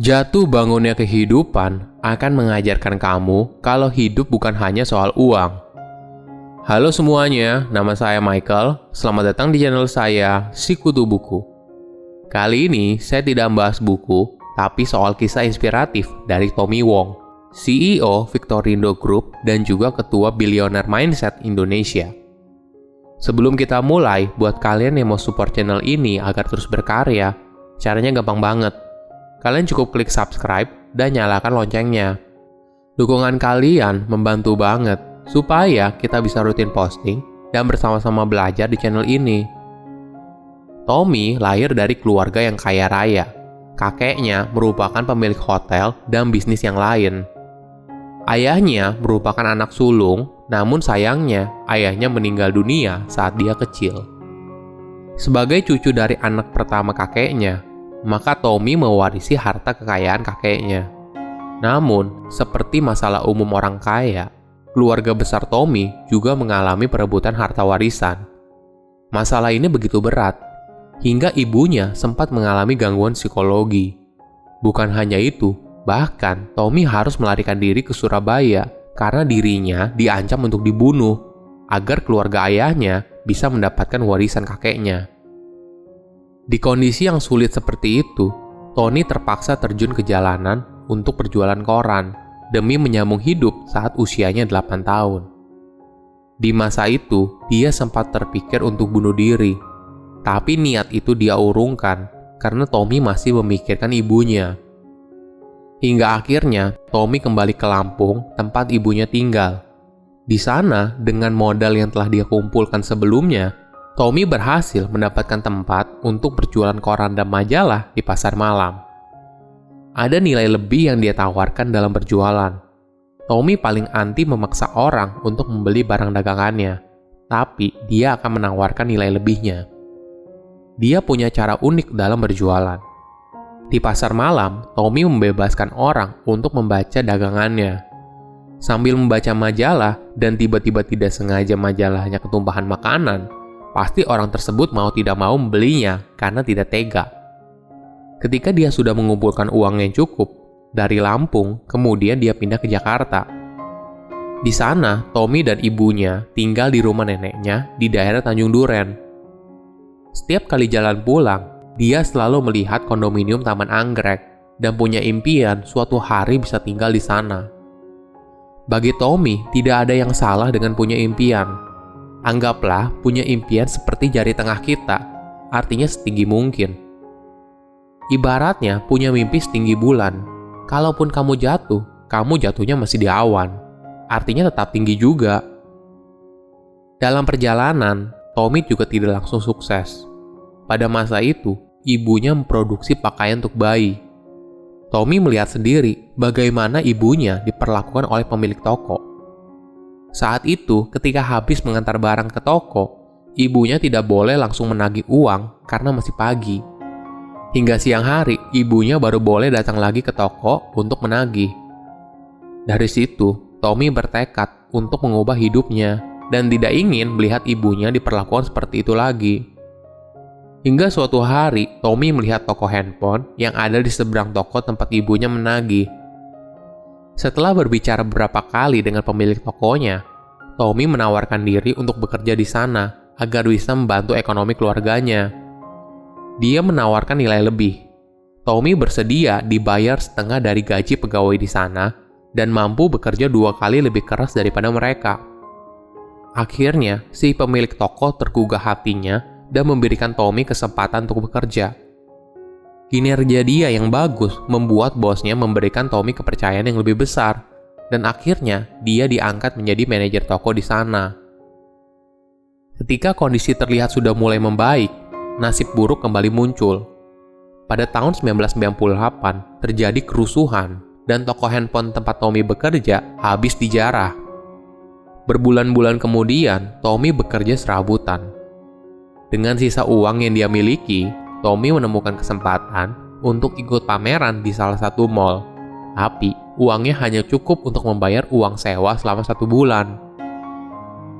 Jatuh bangunnya kehidupan akan mengajarkan kamu kalau hidup bukan hanya soal uang. Halo semuanya, nama saya Michael. Selamat datang di channel saya, Sikutu Buku. Kali ini saya tidak membahas buku, tapi soal kisah inspiratif dari Tommy Wong, CEO Victorindo Group dan juga Ketua Billionaire Mindset Indonesia. Sebelum kita mulai, buat kalian yang mau support channel ini agar terus berkarya, caranya gampang banget. Kalian cukup klik subscribe dan nyalakan loncengnya. Dukungan kalian membantu banget supaya kita bisa rutin posting dan bersama-sama belajar di channel ini. Tommy lahir dari keluarga yang kaya raya. Kakeknya merupakan pemilik hotel dan bisnis yang lain. Ayahnya merupakan anak sulung, namun sayangnya ayahnya meninggal dunia saat dia kecil. Sebagai cucu dari anak pertama kakeknya, maka Tommy mewarisi harta kekayaan kakeknya. Namun, seperti masalah umum orang kaya, keluarga besar Tommy juga mengalami perebutan harta warisan. Masalah ini begitu berat, hingga ibunya sempat mengalami gangguan psikologi. Bukan hanya itu, bahkan Tommy harus melarikan diri ke Surabaya karena dirinya diancam untuk dibunuh agar keluarga ayahnya bisa mendapatkan warisan kakeknya. Di kondisi yang sulit seperti itu, Tony terpaksa terjun ke jalanan untuk berjualan koran demi menyambung hidup saat usianya 8 tahun. Di masa itu, dia sempat terpikir untuk bunuh diri. Tapi niat itu dia urungkan karena Tommy masih memikirkan ibunya. Hingga akhirnya, Tommy kembali ke Lampung, tempat ibunya tinggal. Di sana, dengan modal yang telah dia kumpulkan sebelumnya, Tommy berhasil mendapatkan tempat untuk berjualan koran dan majalah di pasar malam. Ada nilai lebih yang dia tawarkan dalam berjualan. Tommy paling anti memaksa orang untuk membeli barang dagangannya, tapi dia akan menawarkan nilai lebihnya. Dia punya cara unik dalam berjualan. Di pasar malam, Tommy membebaskan orang untuk membaca dagangannya. Sambil membaca majalah dan tiba-tiba tidak sengaja majalahnya ketumpahan makanan, pasti orang tersebut mau tidak mau membelinya karena tidak tega. Ketika dia sudah mengumpulkan uang yang cukup, dari Lampung, kemudian dia pindah ke Jakarta. Di sana, Tommy dan ibunya tinggal di rumah neneknya di daerah Tanjung Duren. Setiap kali jalan pulang, dia selalu melihat kondominium Taman Anggrek dan punya impian suatu hari bisa tinggal di sana. Bagi Tommy, tidak ada yang salah dengan punya impian. Anggaplah punya impian seperti jari tengah kita, artinya setinggi mungkin. Ibaratnya punya mimpi setinggi bulan. Kalaupun kamu jatuhnya masih di awan. Artinya tetap tinggi juga. Dalam perjalanan, Tommy juga tidak langsung sukses. Pada masa itu, ibunya memproduksi pakaian untuk bayi. Tommy melihat sendiri bagaimana ibunya diperlakukan oleh pemilik toko. Saat itu, ketika habis mengantar barang ke toko, ibunya tidak boleh langsung menagih uang karena masih pagi. Hingga siang hari, ibunya baru boleh datang lagi ke toko untuk menagih. Dari situ, Tommy bertekad untuk mengubah hidupnya dan tidak ingin melihat ibunya diperlakukan seperti itu lagi. Hingga suatu hari, Tommy melihat toko handphone yang ada di seberang toko tempat ibunya menagih. Setelah berbicara beberapa kali dengan pemilik tokonya, Tommy menawarkan diri untuk bekerja di sana agar bisa membantu ekonomi keluarganya. Dia menawarkan nilai lebih. Tommy bersedia dibayar setengah dari gaji pegawai di sana dan mampu bekerja 2 kali lebih keras daripada mereka. Akhirnya, si pemilik toko tergugah hatinya dan memberikan Tommy kesempatan untuk bekerja. Kinerja dia yang bagus membuat bosnya memberikan Tommy kepercayaan yang lebih besar, dan akhirnya dia diangkat menjadi manajer toko di sana. Ketika kondisi terlihat sudah mulai membaik, nasib buruk kembali muncul. Pada tahun 1998, terjadi kerusuhan, dan toko handphone tempat Tommy bekerja habis dijarah. Berbulan-bulan kemudian, Tommy bekerja serabutan. Dengan sisa uang yang dia miliki, Tommy menemukan kesempatan untuk ikut pameran di salah satu mall. Tapi, uangnya hanya cukup untuk membayar uang sewa selama 1 bulan.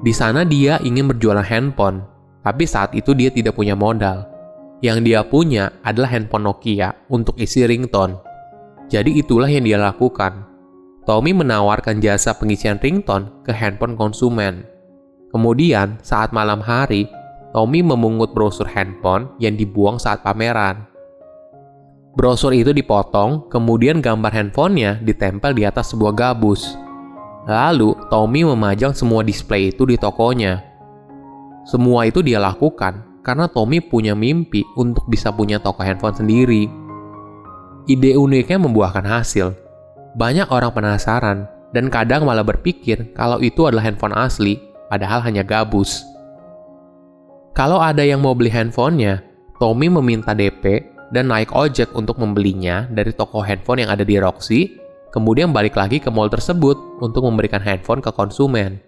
Di sana dia ingin berjualan handphone, tapi saat itu dia tidak punya modal. Yang dia punya adalah handphone Nokia untuk isi ringtone. Jadi itulah yang dia lakukan. Tommy menawarkan jasa pengisian ringtone ke handphone konsumen. Kemudian, saat malam hari, Tommy memungut brosur handphone yang dibuang saat pameran. Brosur itu dipotong, kemudian gambar handphonenya ditempel di atas sebuah gabus. Lalu, Tommy memajang semua display itu di tokonya. Semua itu dia lakukan karena Tommy punya mimpi untuk bisa punya toko handphone sendiri. Ide uniknya membuahkan hasil. Banyak orang penasaran dan kadang malah berpikir kalau itu adalah handphone asli, padahal hanya gabus. Kalau ada yang mau beli handphonenya, Tommy meminta DP dan naik ojek untuk membelinya dari toko handphone yang ada di Roxy, kemudian balik lagi ke mall tersebut untuk memberikan handphone ke konsumen.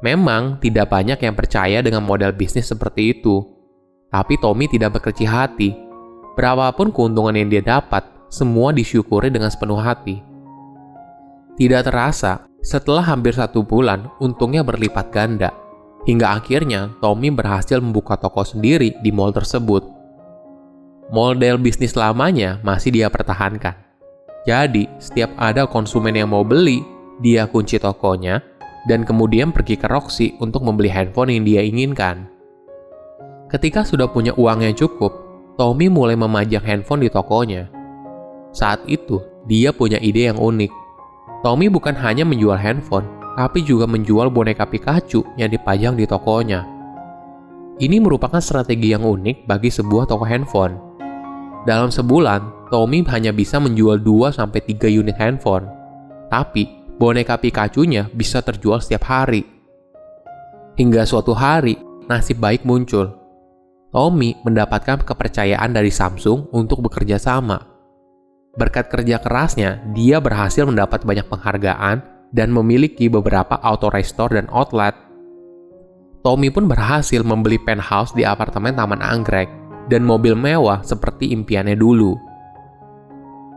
Memang tidak banyak yang percaya dengan model bisnis seperti itu, tapi Tommy tidak berkecil hati. Berapapun keuntungan yang dia dapat, semua disyukuri dengan sepenuh hati. Tidak terasa, setelah hampir 1 bulan, untungnya berlipat ganda. Hingga akhirnya, Tommy berhasil membuka toko sendiri di mall tersebut. Model bisnis lamanya masih dia pertahankan. Jadi, setiap ada konsumen yang mau beli, dia kunci tokonya, dan kemudian pergi ke Roxy untuk membeli handphone yang dia inginkan. Ketika sudah punya uang yang cukup, Tommy mulai memajang handphone di tokonya. Saat itu, dia punya ide yang unik. Tommy bukan hanya menjual handphone, tapi juga menjual boneka Pikachu yang dipajang di tokonya. Ini merupakan strategi yang unik bagi sebuah toko handphone. Dalam sebulan, Tommy hanya bisa menjual 2-3 unit handphone. Tapi, boneka Pikachu-nya bisa terjual setiap hari. Hingga suatu hari, nasib baik muncul. Tommy mendapatkan kepercayaan dari Samsung untuk bekerja sama. Berkat kerja kerasnya, dia berhasil mendapat banyak penghargaan dan memiliki beberapa auto restore dan outlet. Tommy pun berhasil membeli penthouse di apartemen Taman Anggrek dan mobil mewah seperti impiannya dulu.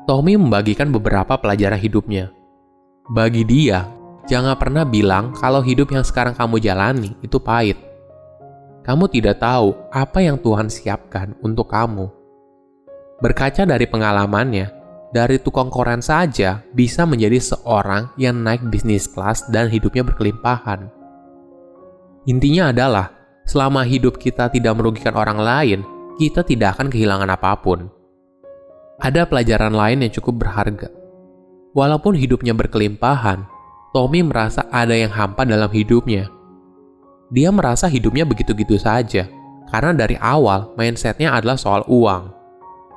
Tommy membagikan beberapa pelajaran hidupnya. Bagi dia, jangan pernah bilang kalau hidup yang sekarang kamu jalani itu pahit. Kamu tidak tahu apa yang Tuhan siapkan untuk kamu. Berkaca dari pengalamannya, dari tukang koran saja bisa menjadi seorang yang naik bisnis kelas dan hidupnya berkelimpahan. Intinya adalah, selama hidup kita tidak merugikan orang lain, kita tidak akan kehilangan apapun. Ada pelajaran lain yang cukup berharga. Walaupun hidupnya berkelimpahan, Tommy merasa ada yang hampa dalam hidupnya. Dia merasa hidupnya begitu-gitu saja, karena dari awal mindsetnya adalah soal uang.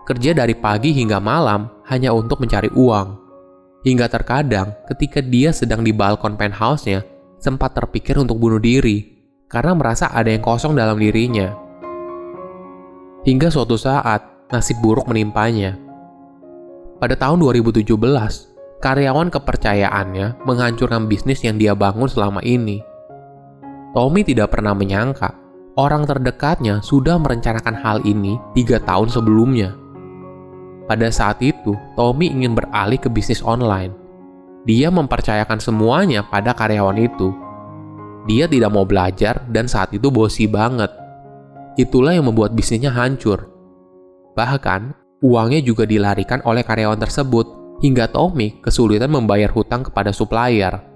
Kerja dari pagi hingga malam hanya untuk mencari uang. Hingga terkadang ketika dia sedang di balkon penthouse-nya, sempat terpikir untuk bunuh diri, karena merasa ada yang kosong dalam dirinya. Hingga suatu saat, nasib buruk menimpanya. Pada tahun 2017, karyawan kepercayaannya menghancurkan bisnis yang dia bangun selama ini. Tommy tidak pernah menyangka orang terdekatnya sudah merencanakan hal ini 3 tahun sebelumnya. Pada saat itu, Tommy ingin beralih ke bisnis online. Dia mempercayakan semuanya pada karyawan itu. Dia tidak mau belajar dan saat itu bosi banget. Itulah yang membuat bisnisnya hancur. Bahkan, uangnya juga dilarikan oleh karyawan tersebut hingga Tommy kesulitan membayar hutang kepada supplier.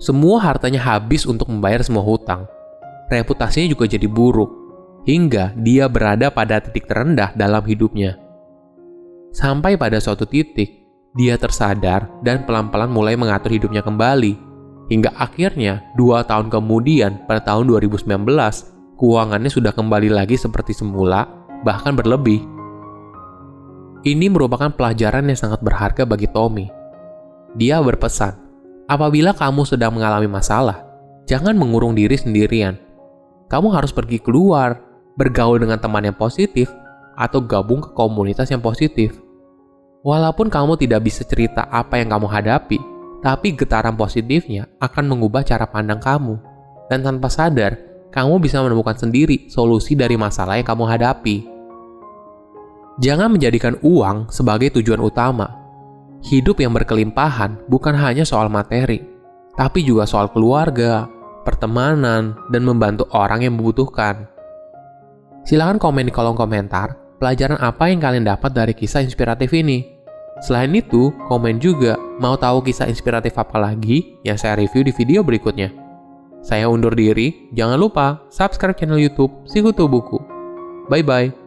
Semua hartanya habis untuk membayar semua hutang. Reputasinya juga jadi buruk, hingga dia berada pada titik terendah dalam hidupnya. Sampai pada suatu titik, dia tersadar dan pelan-pelan mulai mengatur hidupnya kembali. Hingga akhirnya, 2 tahun kemudian, pada tahun 2019, keuangannya sudah kembali lagi seperti semula, bahkan berlebih. Ini merupakan pelajaran yang sangat berharga bagi Tommy. Dia berpesan, apabila kamu sedang mengalami masalah, jangan mengurung diri sendirian. Kamu harus pergi keluar, bergaul dengan teman yang positif, atau gabung ke komunitas yang positif. Walaupun kamu tidak bisa cerita apa yang kamu hadapi, tapi getaran positifnya akan mengubah cara pandang kamu. Dan tanpa sadar, kamu bisa menemukan sendiri solusi dari masalah yang kamu hadapi. Jangan menjadikan uang sebagai tujuan utama. Hidup yang berkelimpahan bukan hanya soal materi, tapi juga soal keluarga, pertemanan, dan membantu orang yang membutuhkan. Silahkan komen di kolom komentar, pelajaran apa yang kalian dapat dari kisah inspiratif ini. Selain itu, komen juga mau tahu kisah inspiratif apa lagi yang saya review di video berikutnya. Saya undur diri, jangan lupa subscribe channel YouTube Sikutu Buku. Bye-bye.